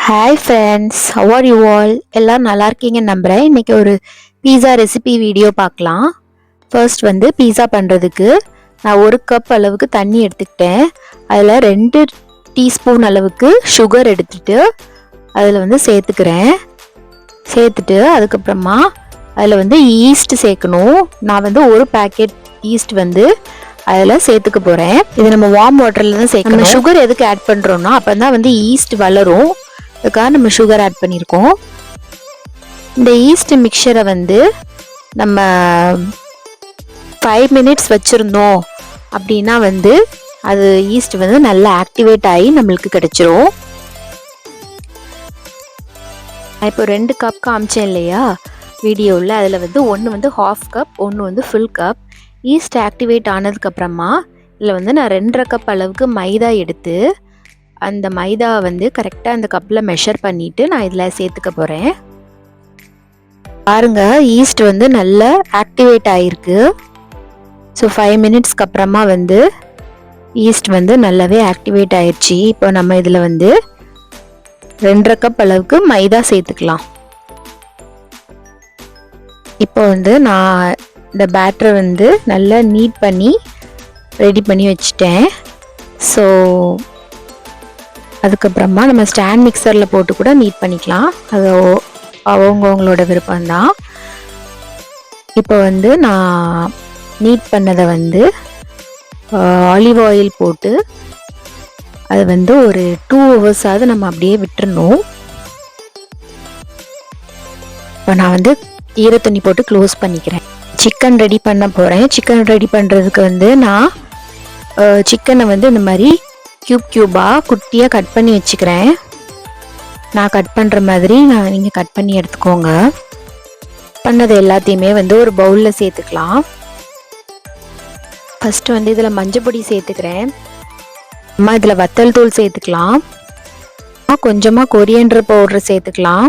Hi friends, how are you all? எல்லாம் நல்லா இருக்கீங்கன்னு நம்புகிறேன். இன்றைக்கி ஒரு பீஸா ரெசிபி வீடியோ பார்க்கலாம். ஃபர்ஸ்ட் வந்து பீஸா பண்ணுறதுக்கு நான் 1 கப் அளவுக்கு தண்ணி எடுத்துக்கிட்டேன். அதில் 2 டீஸ்பூன் அளவுக்கு சுகர் எடுத்துகிட்டு அதில் வந்து சேர்த்துட்டு அதுக்கப்புறமா அதில் வந்து ஈஸ்ட் சேர்க்கணும். நான் வந்து 1 பேக்கெட் ஈஸ்ட் வந்து அதில் சேர்த்துக்க போகிறேன். இது நம்ம வார்ம் வாட்டரில் தான் சேர்க்கணும். நம்ம சுகர் எதுக்கு ஆட் பண்ணுறோன்னா அப்போ தான் வந்து ஈஸ்ட் வளரும். அதுக்காக நம்ம சுகர் ஆட் பண்ணியிருக்கோம். இந்த ஈஸ்ட் மிக்சரை வந்து நம்ம 5 மினிட்ஸ் வச்சுருந்தோம் அப்படின்னா வந்து அது ஈஸ்ட் வந்து நல்லா ஆக்டிவேட் ஆகி நம்மளுக்கு கிடைச்சிரும். இப்போ 2 கப் காமிச்சேன் இல்லையா வீடியோவில், அதில் வந்து ஒன்று வந்து 1/2 கப், ஒன்று வந்து ஃபுல் கப். ஈஸ்ட் ஆக்டிவேட் ஆனதுக்கப்புறமா இதில் வந்து நான் 2.5 கப் அளவுக்கு மைதா எடுத்து அந்த மைதா வந்து கரெக்டாக அந்த கப்பில் மெஷர் பண்ணிவிட்டு நான் இதில் சேர்த்துக்க போகிறேன். பாருங்க, ஈஸ்ட் வந்து நல்லா ஆக்டிவேட் ஆகிருக்கு. ஸோ 5 மினிட்ஸ்க்கு அப்புறமா வந்து ஈஸ்ட் வந்து நல்லாவே ஆக்டிவேட் ஆயிடுச்சு. இப்போ நம்ம இதில் வந்து 2.5 கப் அளவுக்கு மைதா சேர்த்துக்கலாம். இப்போ வந்து நான் இந்த பேட்டரை வந்து நல்லா நீட் பண்ணி ரெடி பண்ணி வச்சுட்டேன். ஸோ அதுக்கப்புறமா நம்ம ஸ்டாண்ட் மிக்சரில் போட்டு கூட நீட் பண்ணிக்கலாம். அது அவங்களோட விருப்பம்தான். இப்போ வந்து நான் நீட் பண்ணதை வந்து ஆலிவ் ஆயில் போட்டு அது வந்து ஒரு 2 ஹவர்ஸாவது நம்ம அப்படியே விட்டுறணும். இப்போ நான் வந்து ஈர துணி போட்டு க்ளோஸ் பண்ணிக்கிறேன். சிக்கன் ரெடி பண்ண போகிறேன். சிக்கன் ரெடி பண்ணுறதுக்கு வந்து நான் சிக்கனை வந்து இந்த மாதிரி க்யூபாக குட்டியாக கட் பண்ணி வச்சுக்கிறேன். நான் கட் பண்ணுற மாதிரி நீங்கள் கட் பண்ணி எடுத்துக்கோங்க. பண்ணது எல்லாத்தையுமே வந்து ஒரு பவுலில் சேர்த்துக்கலாம். ஃபஸ்ட்டு வந்து இதில் மஞ்சள் பொடி சேர்த்துக்கிறேன். அம்மா இதில் வத்தல் தூள் சேர்த்துக்கலாம். கொஞ்சமாக கொரியண்டர் பவுடர் சேர்த்துக்கலாம்.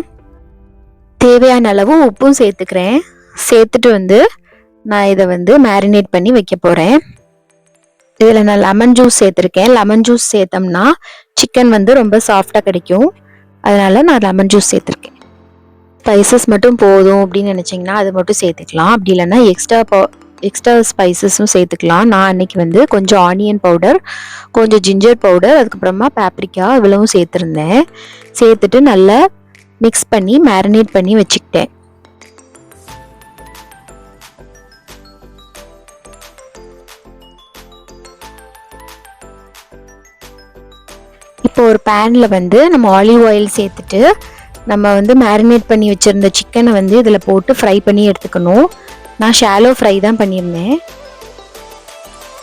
தேவையான அளவு உப்பும் சேர்த்துக்கிறேன். சேர்த்துட்டு வந்து நான் இதை வந்து மேரினேட் பண்ணி வைக்க போகிறேன். இதில் நான் லெமன் ஜூஸ் சேர்த்துருக்கேன். லெமன் ஜூஸ் சேர்த்தோம்னா சிக்கன் வந்து ரொம்ப சாஃப்டாக கிடைக்கும். அதனால நான் லெமன் ஜூஸ் சேர்த்துருக்கேன். ஸ்பைசஸ் மட்டும் போதும் அப்படின்னு நினச்சிங்கன்னா அது மட்டும் சேர்த்துக்கலாம். அப்படி இல்லைன்னா எக்ஸ்ட்ரா ஸ்பைசஸும் சேர்த்துக்கலாம். நான் அன்றைக்கி வந்து கொஞ்சம் ஆனியன் பவுடர், கொஞ்சம் ஜிஞ்சர் பவுடர், அதுக்கப்புறமா பேப்ரிக்கா இவ்வளவும் சேர்த்துருந்தேன். சேர்த்துட்டு நல்லா மிக்ஸ் பண்ணி மேரினேட் பண்ணி வச்சுக்கிட்டேன். இப்போ ஒரு பேனில் வந்து நம்ம ஆலிவ் ஆயில் சேர்த்துட்டு நம்ம வந்து மேரினேட் பண்ணி வச்சுருந்த சிக்கனை வந்து இதில் போட்டு ஃப்ரை பண்ணி எடுத்துக்கணும். நான் ஷாலோ ஃப்ரை தான் பண்ணியிருந்தேன்.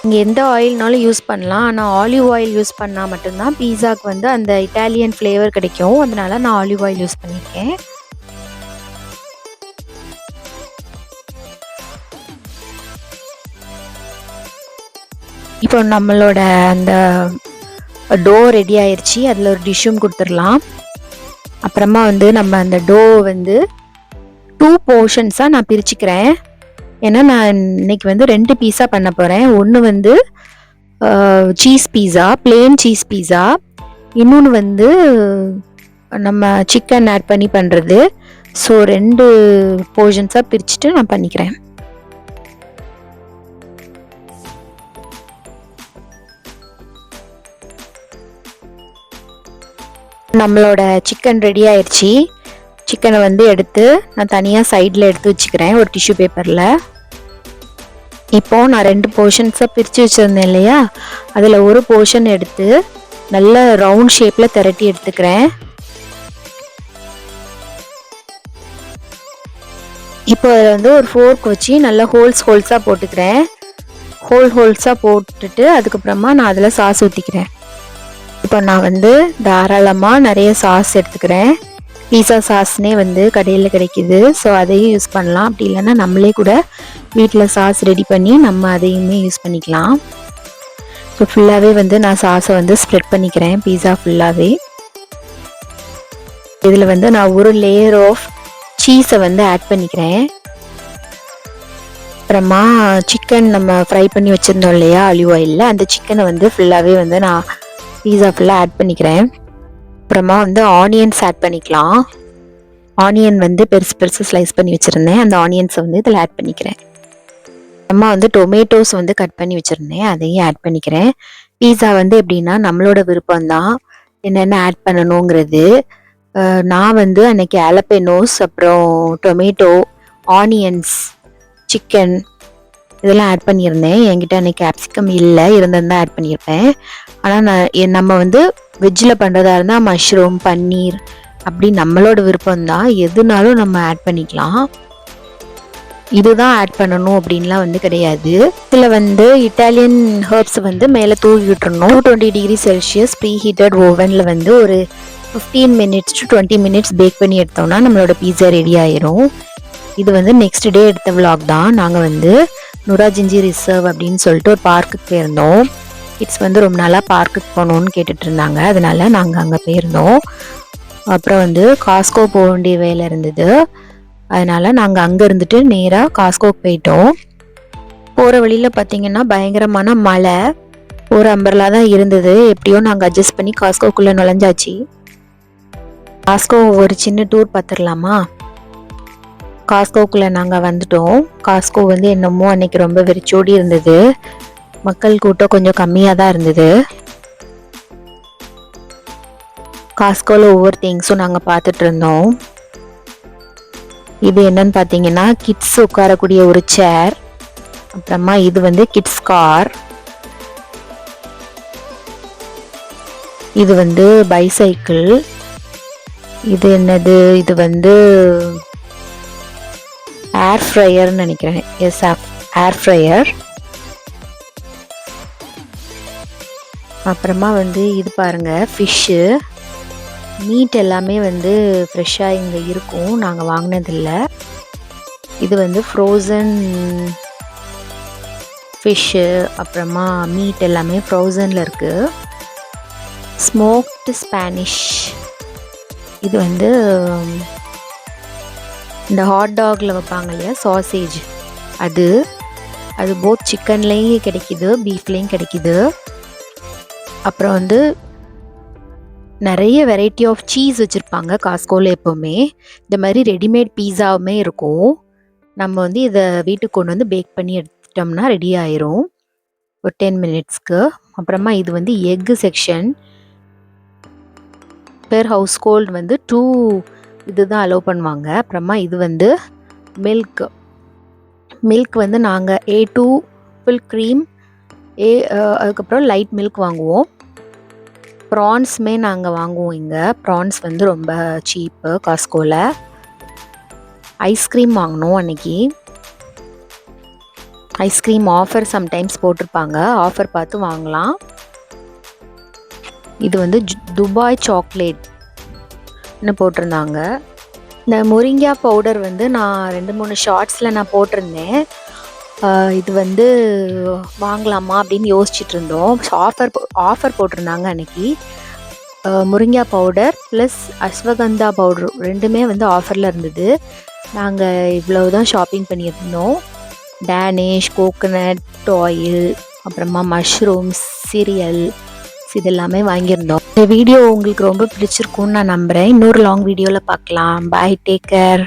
நீங்கள் எந்த ஆயில்னாலும் யூஸ் பண்ணலாம். ஆனால் ஆலிவ் ஆயில் யூஸ் பண்ணால் மட்டும்தான் பீஸாவுக்கு வந்து அந்த இட்டாலியன் ஃப்ளேவர் கிடைக்கும். அதனால நான் ஆலிவ் ஆயில் யூஸ் பண்ணியிருக்கேன். இப்போ நம்மளோட அந்த டோ ரெடி ஆயிடுச்சு. அதில் ஒரு டிஷ்ஷும் கொடுத்துடலாம். அப்புறமா வந்து நம்ம அந்த டோ வந்து 2 போர்ஷன்ஸாக நான் பிரிச்சுக்கிறேன். ஏன்னா நான் இன்னைக்கு வந்து 2 பீஸா பண்ண போகிறேன். ஒன்று வந்து cheese pizza, plain cheese pizza. இன்னொன்று வந்து நம்ம சிக்கன் ஆட் பண்ணி பண்ணுறது. ஸோ 2 போர்ஷன்ஸாக பிரிச்சுட்டு நான் பண்ணிக்கிறேன். நம்மளோட சிக்கன் ரெடி ஆயிடுச்சு. சிக்கனை வந்து எடுத்து நான் தனியாக சைடில் எடுத்து வச்சுக்கிறேன் ஒரு டிஷ்யூ பேப்பரில். இப்போது நான் 2 போர்ஷன்ஸாக பிரித்து வச்சுருந்தேன் இல்லையா, அதில் ஒரு போர்ஷன் எடுத்து நல்ல ரவுண்ட் ஷேப்பில் திரட்டி எடுத்துக்கிறேன். இப்போ அதில் வந்து ஒரு ஃபோர்க் வச்சு நல்லா ஹோல்ஸாக போட்டுக்கிறேன். ஹோல்ஸாக போட்டுட்டு அதுக்கப்புறமா நான் அதில் சாஸ் ஊற்றிக்கிறேன். இப்போ நான் வந்து தாராளமாக நிறைய சாஸ் எடுத்துக்கிறேன். பீஸா சாஸ்னே வந்து கடையில் கிடைக்கிது. ஸோ அதையும் யூஸ் பண்ணலாம். அப்படி இல்லைன்னா நம்மளே கூட வீட்டில் சாஸ் ரெடி பண்ணி நம்ம அதையுமே யூஸ் பண்ணிக்கலாம். ஸோ ஃபுல்லாகவே வந்து நான் சாஸை வந்து ஸ்ப்ரெட் பண்ணிக்கிறேன் பீஸா ஃபுல்லாகவே. இதில் வந்து நான் ஒரு லேயர் ஆஃப் சீஸை வந்து ஆட் பண்ணிக்கிறேன். அப்புறமா சிக்கன் நம்ம ஃப்ரை பண்ணி வச்சுருந்தோம் இல்லையா ஆலிவ் ஆயிலில், அந்த சிக்கனை வந்து ஃபுல்லாகவே வந்து நான் பீஸா ஃபுல்லாக ஆட் பண்ணிக்கிறேன். அப்புறமா வந்து ஆனியன்ஸ் ஆட் பண்ணிக்கலாம். ஆனியன் வந்து பெருசு பெருசு ஸ்லைஸ் பண்ணி வச்சுருந்தேன். அந்த ஆனியன்ஸை வந்து இதில் ஆட் பண்ணிக்கிறேன். அம்மா வந்து டொமேட்டோஸ் வந்து கட் பண்ணி வச்சுருந்தேன், அதையும் ஆட் பண்ணிக்கிறேன். பீஸா வந்து எப்படின்னா நம்மளோட விருப்பம்தான் என்னென்ன ஆட் பண்ணணுங்கிறது. நான் வந்து அன்னைக்கு ஆலப்பெனோஸ், அப்புறம் டொமேட்டோ, ஆனியன்ஸ், சிக்கன் இதெல்லாம் ஆட் பண்ணியிருந்தேன். என்கிட்ட அன்றைக்கி கேப்சிகம் இல்லை, இருந்திருந்தா ஆட் பண்ணியிருப்பேன். ஆனால் நம்ம வந்து வெஜ்ஜில் பண்ணுறதா இருந்தால் மஷ்ரூம், பன்னீர் அப்படி நம்மளோட விருப்பம்தான், எதுனாலும் நம்ம ஆட் பண்ணிக்கலாம். இதுதான் ஆட் பண்ணணும் அப்படின்லாம் வந்து கிடையாது. இதில் வந்து இட்டாலியன் ஹர்ப்ஸ் வந்து மேலே தூவி விட்டுறணும். 220 டிகிரி செல்சியஸ் ப்ரீ ஹீட்டட் ஓவனில் வந்து ஒரு 15 மினிட்ஸ் டு 20 மினிட்ஸ் பேக் பண்ணி எடுத்தோம்னா நம்மளோட பீஸா ரெடி ஆயிரும். இது வந்து நெக்ஸ்ட் டே எடுத்த விலாக் தான். நாங்கள் வந்து நுராஜிஞ்சி ரிசர்வ் அப்படின்னு சொல்லிட்டு ஒரு பார்க்குக்கு போயிருந்தோம். கிட்ஸ் வந்து ரொம்ப நாளாக பார்க்குக்கு போகணுன்னு கேட்டுட்டு இருந்தாங்க, அதனால நாங்கள் அங்கே போயிருந்தோம். அப்புறம் வந்து காஸ்கோ போக வேண்டிய வேலை இருந்தது, அதனால நாங்கள் அங்கே இருந்துட்டு நேராக காஸ்கோக்கு போயிட்டோம். போகிற வழியில் பார்த்தீங்கன்னா பயங்கரமான மழை, ஒரு அம்பர்லா தான் இருந்தது. எப்படியோ நாங்கள் அட்ஜஸ்ட் பண்ணி காஸ்கோக்குள்ளே நுழைஞ்சாச்சு. காஸ்கோ ஒரு சின்ன டூர் பார்த்துடலாமா? காஸ்கோக்குள்ளே நாங்கள் வந்துட்டோம். காஸ்கோ வந்து என்னமோ அன்னைக்கு ரொம்ப வெறிச்சோடி இருந்தது, மக்கள் கூட்டம் கொஞ்சம் கம்மியாக தான் இருந்தது. காஸ்கோவில் ஒவ்வொரு திங்ஸும் நாங்கள் பார்த்துட்டு இருந்தோம். இது என்னன்னு பார்த்தீங்கன்னா கிட்ஸ் உட்காரக்கூடிய ஒரு சேர், அப்புறமா இது வந்து கிட்ஸ் கார், இது வந்து பைசைக்கிள், இது என்னது, இது வந்து ஏர் ஃப்ரையர்னு நினைக்கிறேன். Yes, air fryer. அப்புறமா வந்து இது பாருங்கள், ஃபிஷ்ஷு, மீட் எல்லாமே வந்து ஃப்ரெஷ்ஷாக இங்கே இருக்கும், நாங்கள் வாங்கினதில்லை. இது வந்து ஃப்ரோசன் ஃபிஷ்ஷு, அப்புறமா மீட் எல்லாமே ஃப்ரோசனில் இருக்குது. ஸ்மோக்டு ஸ்பானிஷ், இது வந்து இந்த ஹாட் டாகில் வைப்பாங்க இல்லையா சாசேஜ், அது போத் சிக்கன்லேயும் கிடைக்கிது, பீஃப்லேயும் கிடைக்கிது. அப்புறம் வந்து நிறைய வெரைட்டி ஆஃப் சீஸ் வச்சுருப்பாங்க காஸ்கோவில். எப்போவுமே இந்த மாதிரி ரெடிமேட் பீஸாவுமே இருக்கும். நம்ம வந்து இதை வீட்டுக்கு கொண்டு வந்து பேக் பண்ணி எடுத்துட்டோம்னா ரெடி ஆயிரும் ஒரு 10 மினிட்ஸ்க்கு. அப்புறமா இது வந்து egg section. Per house hold வந்து 2 இதுதான் அலோவ் பண்ணுவாங்க. அப்புறமா இது வந்து மில்க் வந்து நாங்கள் A2 ஃபுல் க்ரீம், அதுக்கப்புறம் லைட் மில்க் வாங்குவோம். ப்ரான்ஸுமே நாங்கள் வாங்குவோம். இங்கே ப்ரான்ஸ் வந்து ரொம்ப சீப்பு காஸ்கோவில். ஐஸ்கிரீம் வாங்கினோம் அன்னைக்கு. ஐஸ்கிரீம் ஆஃபர் சம்டைம்ஸ் போட்டிருப்பாங்க, ஆஃபர் பார்த்து வாங்கலாம். இது வந்து துபாய் சாக்லேட்னு போட்டிருந்தாங்க. இந்த மொரிங்கா பவுடர் வந்து நான் 2-3 ஷார்ட்ஸில் நான் போட்டிருந்தேன். இது வந்து வாங்கலாமா அப்படின்னு யோசிச்சுட்டு இருந்தோம். ஆஃபர் போட்டிருந்தாங்க அன்னைக்கு. முருங்கா பவுடர் ப்ளஸ் அஸ்வகந்தா பவுடர் ரெண்டுமே வந்து ஆஃபரில் இருந்தது. நாங்கள் இவ்வளவுதான் ஷாப்பிங் பண்ணியிருந்தோம். டேனிஷ், கோகனட் ஆயில், அப்புறமா மஷ்ரூம்ஸ், சீரியல், இது எல்லாமே வாங்கியிருந்தோம். இந்த வீடியோ உங்களுக்கு ரொம்ப பிடிச்சிருக்கும்னு நான் நம்புகிறேன். இன்னொரு லாங் வீடியோவில் பார்க்கலாம். பாய், டேக் கேர்.